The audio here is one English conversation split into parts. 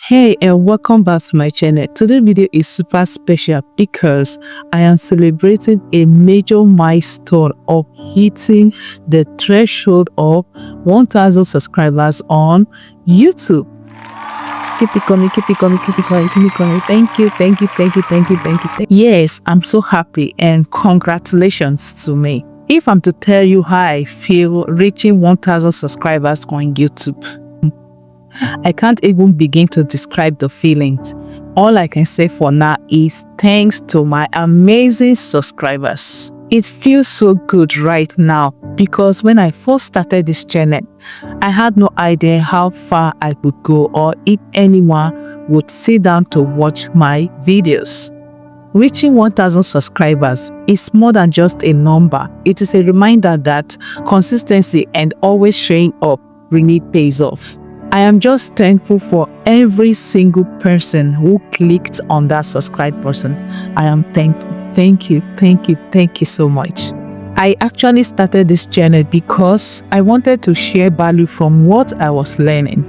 Hey and welcome back to my channel. Today's video is super special because I am celebrating a major milestone of hitting the threshold of 1000 subscribers on YouTube. Keep it coming, keep it coming, keep it coming, keep it coming. Thank you, thank you, thank you, thank you, thank you. Yes, I'm so happy and congratulations to me. If I'm to tell you how I feel reaching 1000 subscribers on YouTube, I can't even begin to describe the feelings. All I can say for now is thanks to my amazing subscribers. It feels so good right now because when I first started this channel, I had no idea how far I could go or if anyone would sit down to watch my videos. Reaching 1000 subscribers is more than just a number. It is a reminder that consistency and always showing up really pays off. I am just thankful for every single person who clicked on that subscribe button. I am thankful. Thank you, thank you, thank you so much. I actually started this channel because I wanted to share value from what I was learning.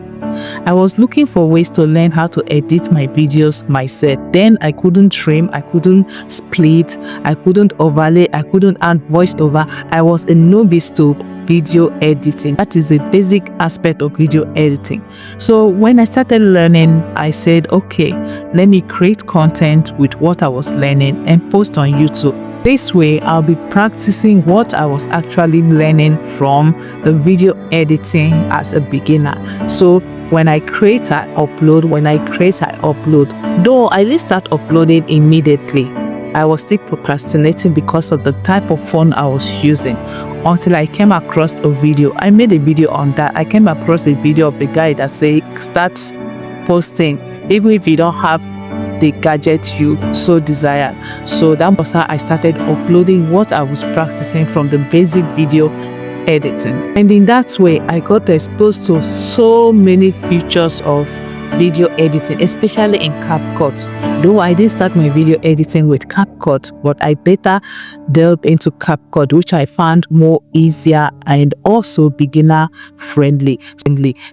I was looking for ways to learn how to edit my videos myself. Then I couldn't trim, I couldn't split, I couldn't overlay, I couldn't add voiceover. I was a novice to video editing. That is a basic aspect of video editing. So when I started learning, I said, okay, let me create content with what I was learning and post on YouTube. This way, I'll be practicing what I was actually learning from the video editing as a beginner. So when I create, I upload. When I create, I upload. Though I didn't start uploading immediately, I was still procrastinating because of the type of phone I was using until I came across a video. I made a video on that. I came across a video of the guy that said, start posting even if you don't have the gadget you so desire. So that was how I started uploading what I was practicing from the basic video editing. And in that way, I got exposed to so many features of video editing, especially in CapCut. Though I didn't start my video editing with CapCut, but I better delved into CapCut, which I found more easier and also beginner friendly.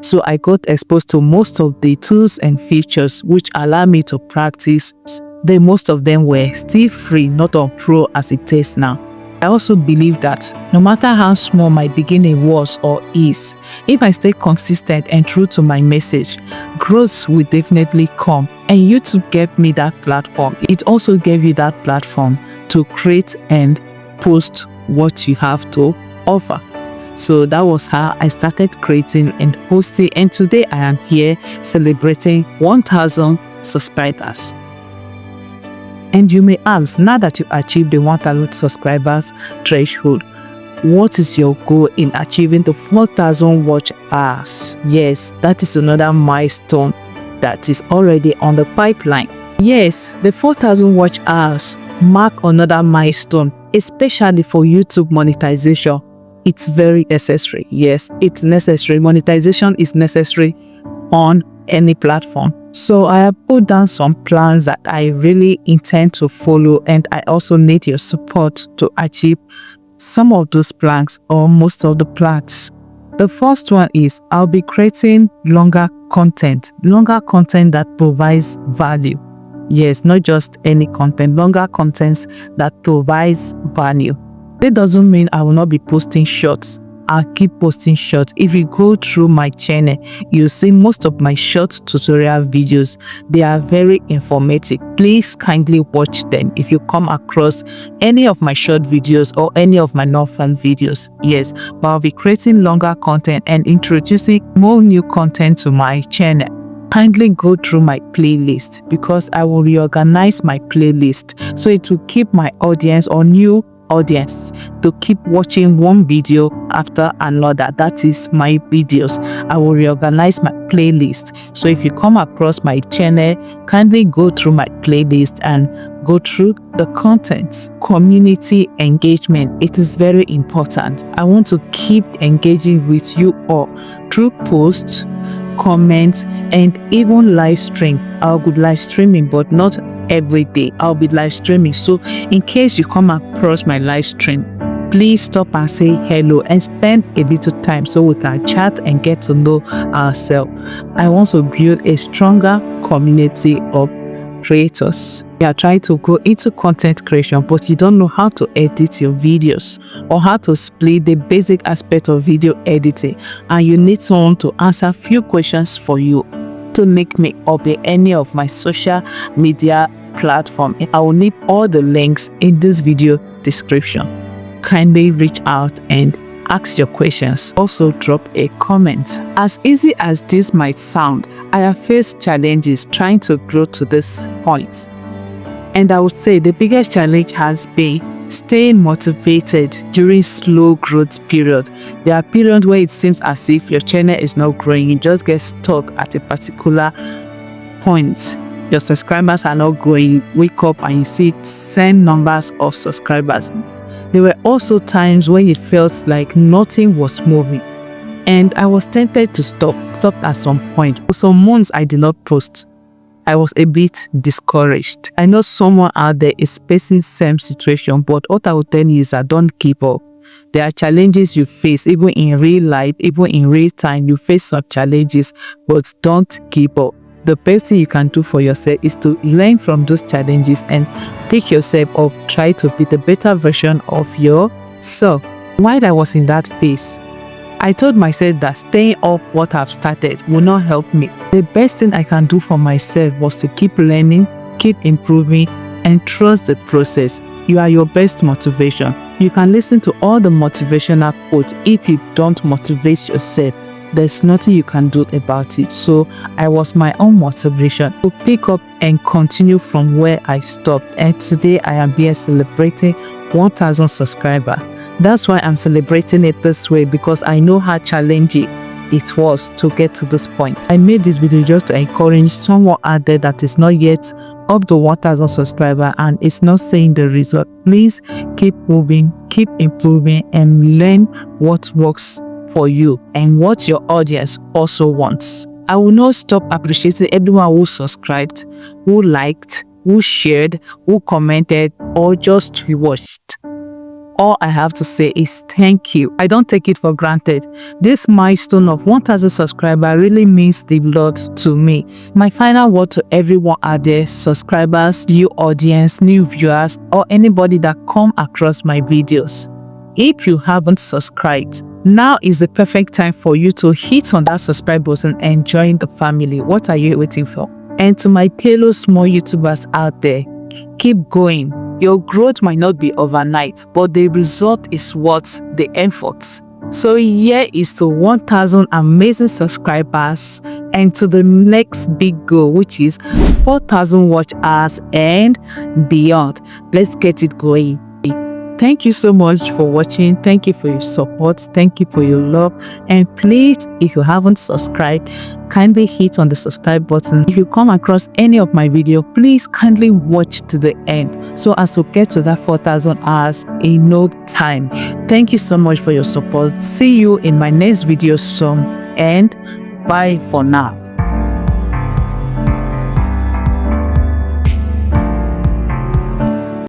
So I got exposed to most of the tools and features which allow me to practice. Most of them were still free, not on pro as it is now. I also believe that no matter how small my beginning was or is, if I stay consistent and true to my message, growth will definitely come. And YouTube gave me that platform. It also gave you that platform to create and post what you have to offer. So that was how I started creating and hosting, and today I am here celebrating 1000 subscribers. And you may ask, now that you achieved the 1000 subscribers threshold, what is your goal in achieving the 4000 watch hours? Yes, that is another milestone that is already on the pipeline. Yes, the 4000 watch hours mark another milestone, especially for YouTube monetization. It's very necessary. Yes, it's necessary. Monetization is necessary on any platform. So I have put down some plans that I really intend to follow, and I also need your support to achieve some of those plans or most of the plans. The first one is I'll be creating longer content that provides value. Yes, not just any content, longer contents that provides value. That doesn't mean I will not be posting shorts. I'll keep posting shorts. If you go through my channel, you'll see most of my short tutorial videos. They are very informative. Please kindly watch them if you come across any of my short videos or any of my non-fun videos. Yes, but I'll be creating longer content and introducing more new content to my channel. Kindly go through my playlist because I will reorganize my playlist so it will keep my audience or new audience to keep watching one video after another. That is my videos. I will reorganize my playlist. So if you come across my channel, kindly go through my playlist and go through the contents. Community engagement, it is very important. I want to keep engaging with you all through posts, comments, and even live stream. I'll be live streaming, but not every day. I'll be live streaming. So in case you come across my live stream, please stop and say hello and spend a little time so we can chat and get to know ourselves. I want to build a stronger community of creators. You are trying to go into content creation, but you don't know how to edit your videos or how to split the basic aspect of video editing, and you need someone to answer a few questions for you. To link me up in any of my social media platform, I will leave all the links in this video description. Kindly reach out and ask your questions. Also drop a comment. As easy as this might sound, I have faced challenges trying to grow to this point, and I would say the biggest challenge has been staying motivated during slow growth period. There are periods where it seems as if your channel is not growing. You just get stuck at a particular point. Your subscribers are not growing. You wake up and you see same numbers of subscribers. There were also times when it felt like nothing was moving, and I was tempted to stop at some point. For some months I did not post. I was a bit discouraged. I know someone out there is facing same situation, but what I will tell you is that don't give up. There are challenges you face, even in real life, even in real time, you face some challenges, but don't give up. The best thing you can do for yourself is to learn from those challenges and take yourself up. Try to be the better version of yourself. While I was in that phase, I told myself that staying up what I've started will not help me. The best thing I can do for myself was to keep learning, keep improving, and trust the process. You are your best motivation. You can listen to all the motivational quotes. If you don't motivate yourself, there's nothing you can do about it. So I was my own motivation to pick up and continue from where I stopped. And today I am here celebrating 1,000 subscribers. That's why I'm celebrating it this way, because I know how challenging it was to get to this point. I made this video just to encourage someone out there that is not yet up to 1,000 subscribers and is not seeing the result. Please keep moving, keep improving, and learn what works for you and what your audience also wants. I will not stop appreciating everyone who subscribed, who liked, who shared, who commented, or just rewatched. All I have to say is thank you. I don't take it for granted. This milestone of 1,000 subscribers really means the lot to me. My final word to everyone out there, subscribers, new audience, new viewers, or anybody that come across my videos. If you haven't subscribed, now is the perfect time for you to hit on that subscribe button and join the family. What are you waiting for? And to my fellow small YouTubers out there, keep going. Your growth might not be overnight, but the result is worth the effort. So here is to 1,000 amazing subscribers and to the next big goal, which is 4,000 watch hours and beyond. Let's get it going. Thank you so much for watching. Thank you for your support. Thank you for your love. And please, if you haven't subscribed, kindly hit on the subscribe button. If you come across any of my video, please kindly watch to the end so as to get to that 4,000 hours in no time. Thank you so much for your support. See you in my next video soon, and bye for now.